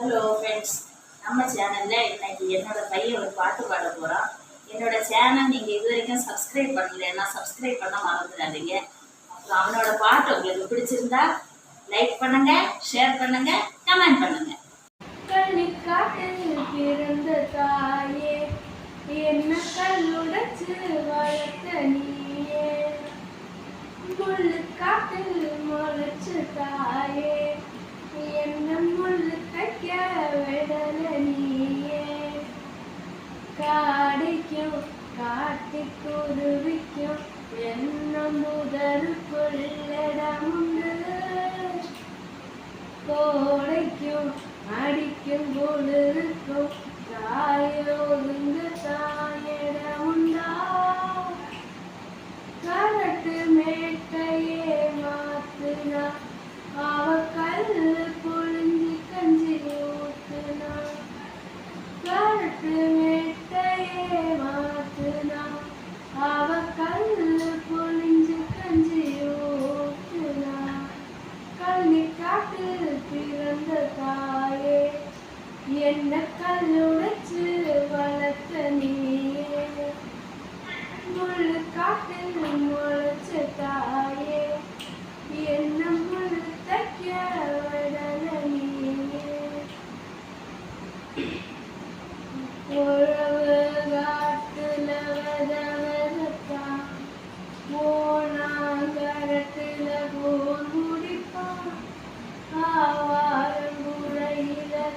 Hello friends, நம்ம சேனலில் இன்னைக்கு என்னோட பையன் ஒரு பாட்டு பாட போகிறான். என்னோட சேனல் நீங்கள் இது வரைக்கும் சப்ஸ்கிரைப் பண்ணலைன்னா சப்ஸ்கிரைப் பண்ண மறந்துடாதீங்க. அப்புறம் அவனோட பாட்டு உங்களுக்கு பிடிச்சிருந்தா லைக் பண்ணுங்க, ஷேர் பண்ணுங்க, கமெண்ட் பண்ணுங்க. கள்ளிக்காட்டில் பிறந்த தாயே, என்ன கல்லுடைச்சு வளர்த்த நீயே, முள்ளுக்காட்டில் முளைச்ச தாயே, என்ன முள்ளு தைக்க விடல நீயே, காடிக்கும் காட்டி குருவிக்கும் என்ன முதற்கொள்ளிடமுண்டு, கோடைக்கும் அடிக்கும் பொழுதுக்கும் தாயோதுங்க தாயிடமுண்டா, கரட்டு மேட்டையே மாத்துனா அவ கல்லு பொழிஞ்சு கஞ்சி ஊத்துனா, கரட்டு மேட்டையே மாத்துனா அவ கல்லு பொழிஞ்சு கஞ்சி ஊத்துனா, கள்ளிக்காட்டில் பிறந்த தாயே, என்ன கல்லுடைச்சு வளர்த்த நீயே, முள்ளுக்காட்டில் முளைச்ச தாயே, என்ன முள்ளு தைக்க விடல நீயே, உழவு காட்டுல வித விதத்தான், ஓணாங்கரட்டுல போன் முடிப்பான், ஆவாரங்குழையில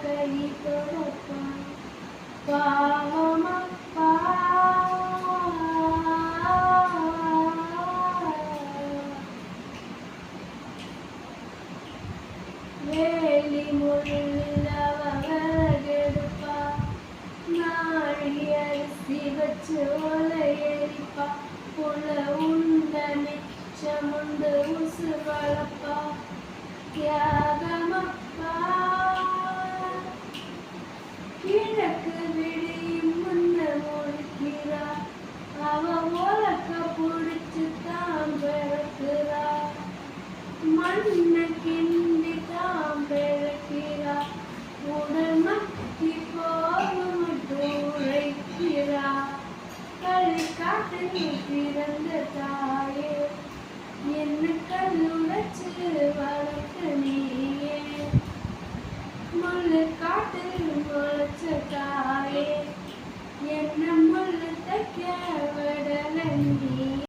கை தொடப்பான், பாவமப்பா வேலி முள்ளில் அவ விறகெடுப்பா, நாழி அரிசி வச்சு ஒலை எரிப்பா, புல உண்ட மிச்சமுண்டு உசு வளப்பா, தியாகமப்பா கிழக்கு விடியும் முன்ன முழிக்கிறா, அவ உலக்க பிடிச்ச